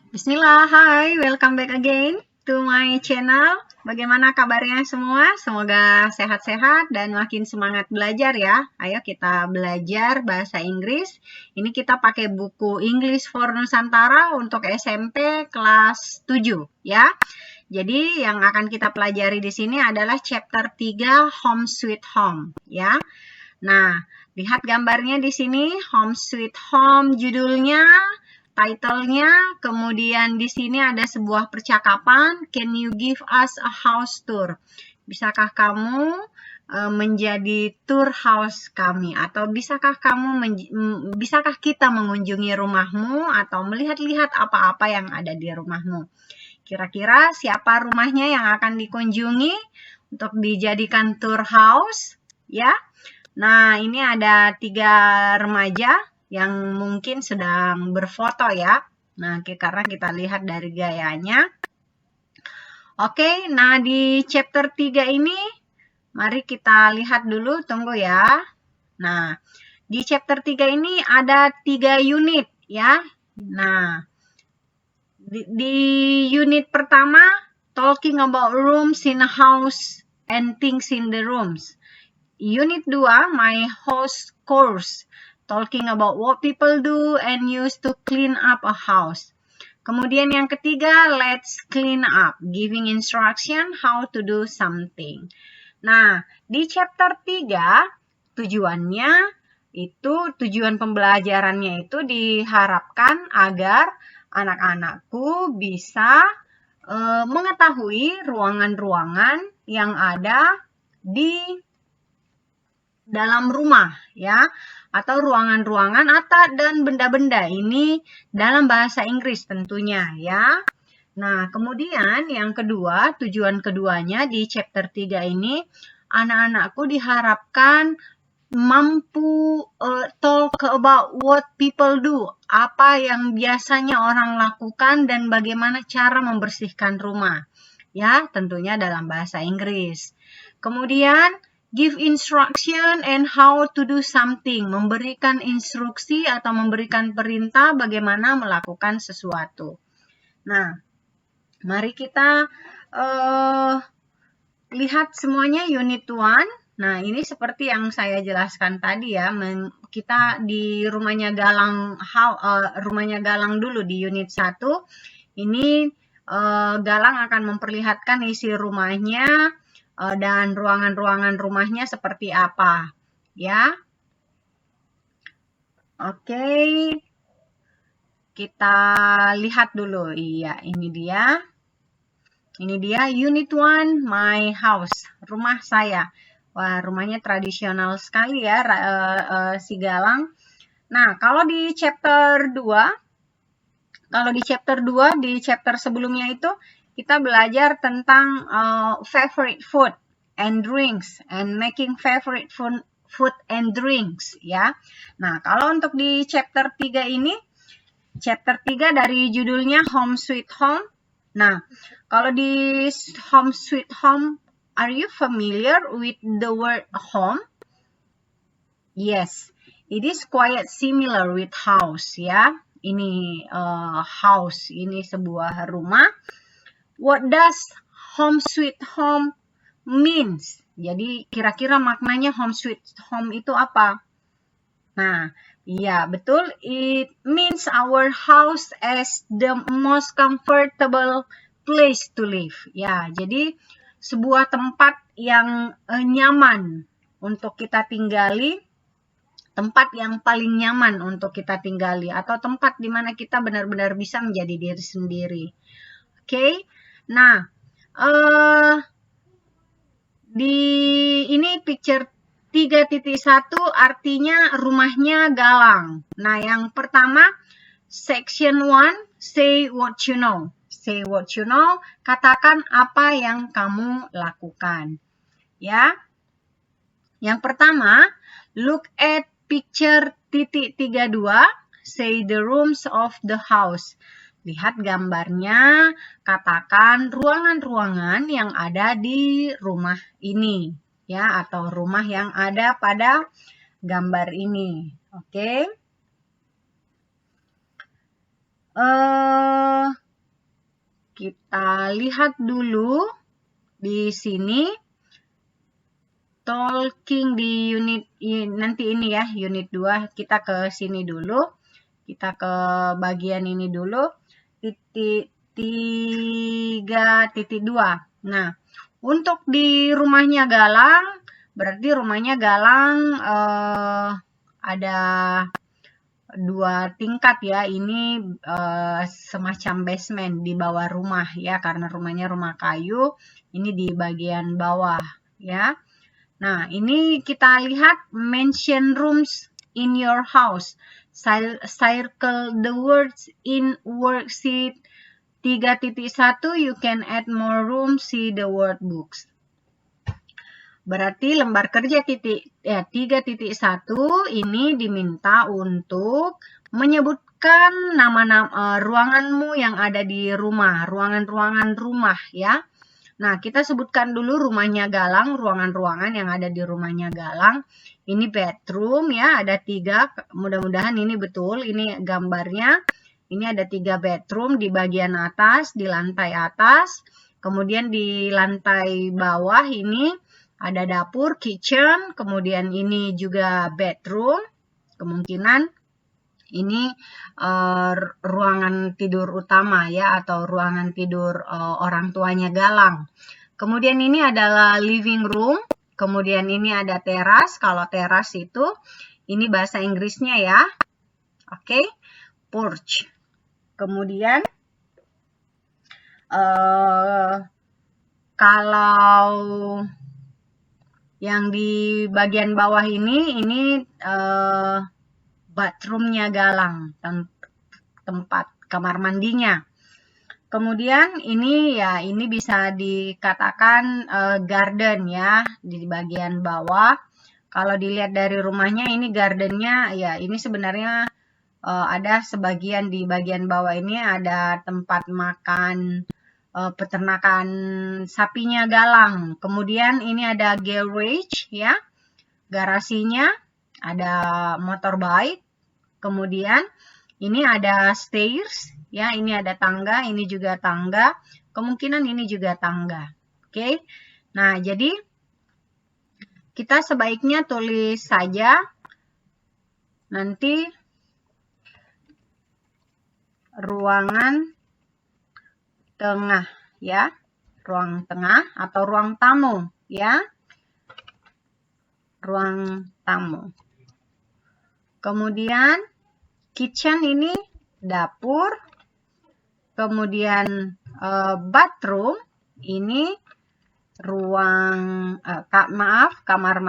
Bismillah, hai, welcome back again to my channel. Bagaimana kabarnya semua? Semoga sehat-sehat dan makin semangat belajar ya. Ayo kita belajar bahasa Inggris. Ini kita pakai buku English for Nusantara untuk SMP kelas 7 ya. Jadi yang akan kita pelajari di sini adalah chapter 3 Home Sweet Home ya. Nah, lihat gambarnya di sini, Home Sweet Home judulnya, title-nya, kemudian di sini ada sebuah percakapan, can you give us a house tour? Bisakah kamu menjadi tour house kami, atau bisakah kita mengunjungi rumahmu atau melihat-lihat apa-apa yang ada di rumahmu? Kira-kira siapa rumahnya yang akan dikunjungi untuk dijadikan tour house ya? Nah, ini ada 3 remaja yang mungkin sedang berfoto ya. Nah, karena kita lihat dari gayanya. Oke, nah di chapter 3 ini, mari kita lihat dulu, tunggu ya. Nah, di chapter 3 ini ada 3 unit ya. Nah, di unit pertama, talking about rooms in a house and things in the rooms. Unit 2, my house course, talking about what people do and use to clean up a house. Kemudian yang ketiga, let's clean up, giving instruction how to do something. Nah, di chapter 3, tujuan pembelajarannya itu diharapkan agar anak-anakku bisa mengetahui ruangan-ruangan yang ada di dalam rumah ya, atau ruangan-ruangan dan benda-benda ini dalam bahasa Inggris tentunya ya. Nah, kemudian yang kedua, tujuan keduanya di chapter 3 ini, anak-anakku diharapkan mampu talk about what people do, apa yang biasanya orang lakukan dan bagaimana cara membersihkan rumah ya, tentunya dalam bahasa Inggris. Kemudian give instruction and how to do something, memberikan instruksi atau memberikan perintah bagaimana melakukan sesuatu. Nah, mari kita lihat semuanya unit 1. Nah, ini seperti yang saya jelaskan tadi ya, kita di rumahnya Galang dulu di unit 1. Ini Galang akan memperlihatkan isi rumahnya, dan ruangan-ruangan rumahnya seperti apa ya. Oke, kita lihat dulu. Iya, ini dia unit 1, my house, rumah saya. Wah, rumahnya tradisional sekali ya si Galang. Nah, kalau di chapter 2, di chapter sebelumnya itu kita belajar tentang favorite food and drinks and making favorite food and drinks ya. Nah, kalau untuk di chapter 3 ini, chapter 3 dari judulnya Home Sweet Home. Nah, kalau di Home Sweet Home, are you familiar with the word home? Yes, it is quite similar with house ya. Ini house, ini sebuah rumah. What does home sweet home means? Jadi kira-kira maknanya home sweet home itu apa? Nah, iya betul, it means our house as the most comfortable place to live. Ya, jadi sebuah tempat yang nyaman untuk kita tinggali, tempat yang paling nyaman untuk kita tinggali, atau tempat di mana kita benar-benar bisa menjadi diri sendiri. Oke, nah di ini picture 3.1 artinya rumahnya Galang. Nah, yang pertama section 1, say what you know. Say what you know, katakan apa yang kamu lakukan. Ya. Yang pertama, look at picture 32, say the rooms of the house. Lihat gambarnya, katakan ruangan-ruangan yang ada di rumah ini, ya, atau rumah yang ada pada gambar ini. Oke. kita lihat dulu di sini talking di unit nanti ini ya, unit 2. Kita ke sini dulu. Kita ke bagian ini dulu. Titik 3.2. Nah, untuk di rumahnya Galang, berarti rumahnya Galang ada 2 tingkat ya. Ini semacam basement di bawah rumah ya, karena rumahnya rumah kayu. Ini di bagian bawah ya. Nah, ini kita lihat mention rooms in your house. Circle the words in worksheet 3.1. You can add more rooms, see the word books. Berarti lembar kerja 3.1 ini diminta untuk menyebutkan nama-nama ruanganmu yang ada di rumah, ruangan-ruangan rumah ya. Nah, kita sebutkan dulu rumahnya Galang, ruangan-ruangan yang ada di rumahnya Galang. Ini bedroom ya, ada 3, mudah-mudahan ini betul, ini gambarnya. Ini ada 3 bedroom di bagian atas, di lantai atas. Kemudian di lantai bawah ini ada dapur, kitchen, kemudian ini juga bedroom. Kemungkinan ini ruangan tidur utama ya, atau ruangan tidur orang tuanya Galang. Kemudian ini adalah living room. Kemudian ini ada teras. Kalau teras itu ini bahasa Inggrisnya ya. Oke, porch. Kemudian kalau yang di bagian bawah ini bathroomnya Galang, tempat kamar mandinya. Kemudian ini ya, ini bisa dikatakan garden ya, di bagian bawah. Kalau dilihat dari rumahnya ini gardennya ya, ini sebenarnya ada sebagian di bagian bawah ini ada tempat makan peternakan sapinya Galang. Kemudian ini ada garage ya, garasinya, ada motorbike. Kemudian ini ada stairs ya, ini ada tangga, ini juga tangga, kemungkinan ini juga tangga. Oke. Nah, jadi kita sebaiknya tulis saja nanti ruangan tengah ya, ruang tengah atau ruang tamu ya, ruang tamu. Kemudian kitchen ini dapur, kemudian bathroom ini ruang kamar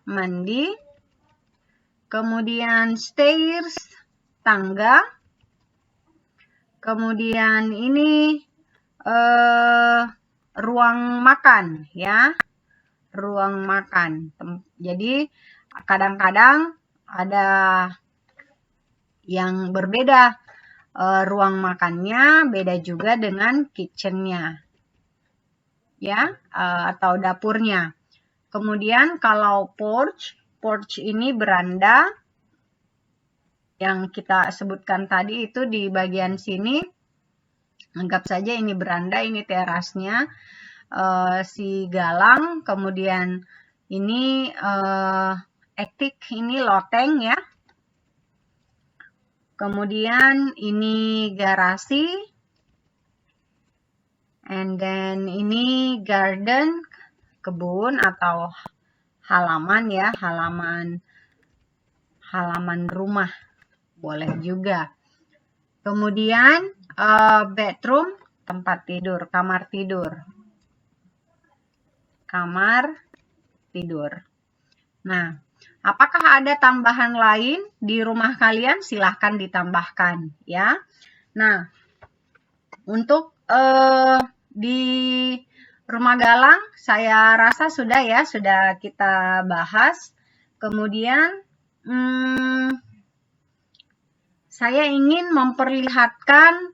mandi, kemudian stairs, tangga, kemudian ini ruang makan ya, ruang makan. Jadi kadang-kadang ada yang berbeda, ruang makannya beda juga dengan kitchennya ya, atau dapurnya. Kemudian kalau porch ini beranda yang kita sebutkan tadi itu di bagian sini. Anggap saja ini beranda, ini terasnya si Galang. Kemudian ini attic, ini loteng ya. Kemudian ini garasi. And then ini garden, kebun atau halaman ya, halaman rumah boleh juga. Kemudian bedroom, tempat tidur, kamar tidur. Nah, apakah ada tambahan lain di rumah kalian? Silahkan ditambahkan ya. Nah, untuk di rumah Galang saya rasa sudah ya, sudah kita bahas. Kemudian saya ingin memperlihatkan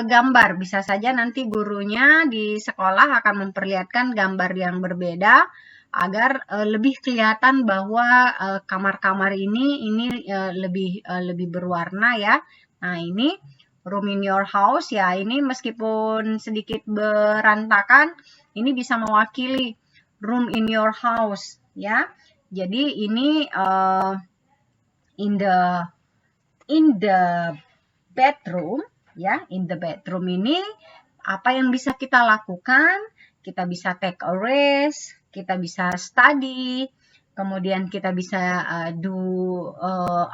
gambar. Bisa saja nanti gurunya di sekolah akan memperlihatkan gambar yang berbeda agar lebih kelihatan bahwa kamar-kamar ini lebih berwarna ya. Nah, ini room in your house ya, ini meskipun sedikit berantakan, ini bisa mewakili room in your house ya. Jadi ini in the bedroom ya, in the bedroom ini apa yang bisa kita lakukan? Kita bisa take a rest, kita bisa study, kemudian kita bisa do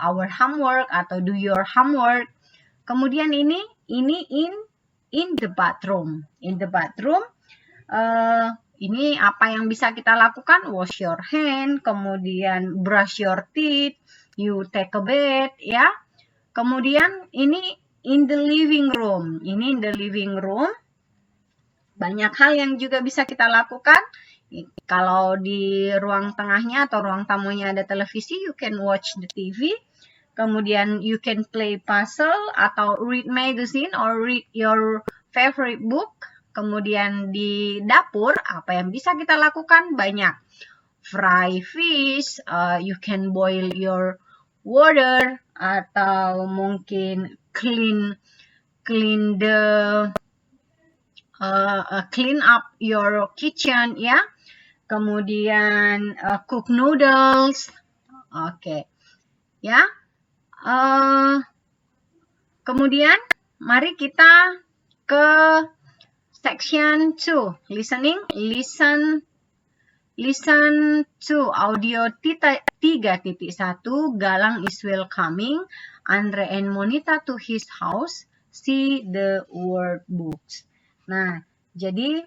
our homework atau do your homework. Kemudian ini in the bathroom. In the bathroom ini apa yang bisa kita lakukan? Wash your hand, kemudian brush your teeth, you take a bath ya. Kemudian ini in the living room. Ini in the living room. Banyak hal yang juga bisa kita lakukan. Kalau di ruang tengahnya atau ruang tamunya ada televisi, you can watch the TV. Kemudian you can play puzzle atau read magazine or read your favorite book. Kemudian di dapur, apa yang bisa kita lakukan? Banyak. Fry fish, you can boil your water, atau mungkin clean up your kitchen ya. Kemudian cook noodles. Oke. Ya. Kemudian mari kita ke section 2, listening. Listen to audio 3.1, Galang is welcoming Andre and Monita to his house. See the word books. Nah, jadi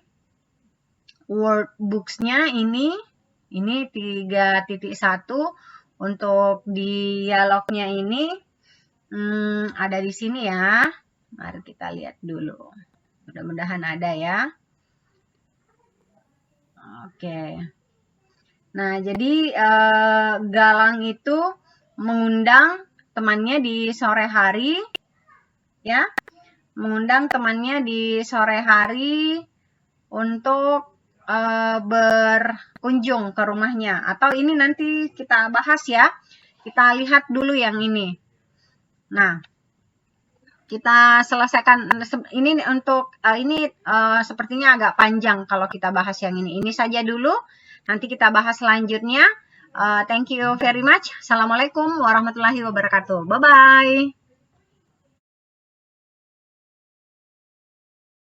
word books-nya ini 3.1 untuk dialognya ini ada di sini ya. Mari kita lihat dulu. Mudah-mudahan ada ya. Oke. Nah, jadi Galang itu mengundang temannya di sore hari ya. Mengundang temannya di sore hari untuk berkunjung ke rumahnya. Atau ini nanti kita bahas ya. Kita lihat dulu yang ini. Nah, kita selesaikan ini untuk ini sepertinya agak panjang kalau kita bahas yang ini. Ini saja dulu. Nanti kita bahas selanjutnya. Thank you very much. Assalamualaikum warahmatullahi wabarakatuh. Bye-bye.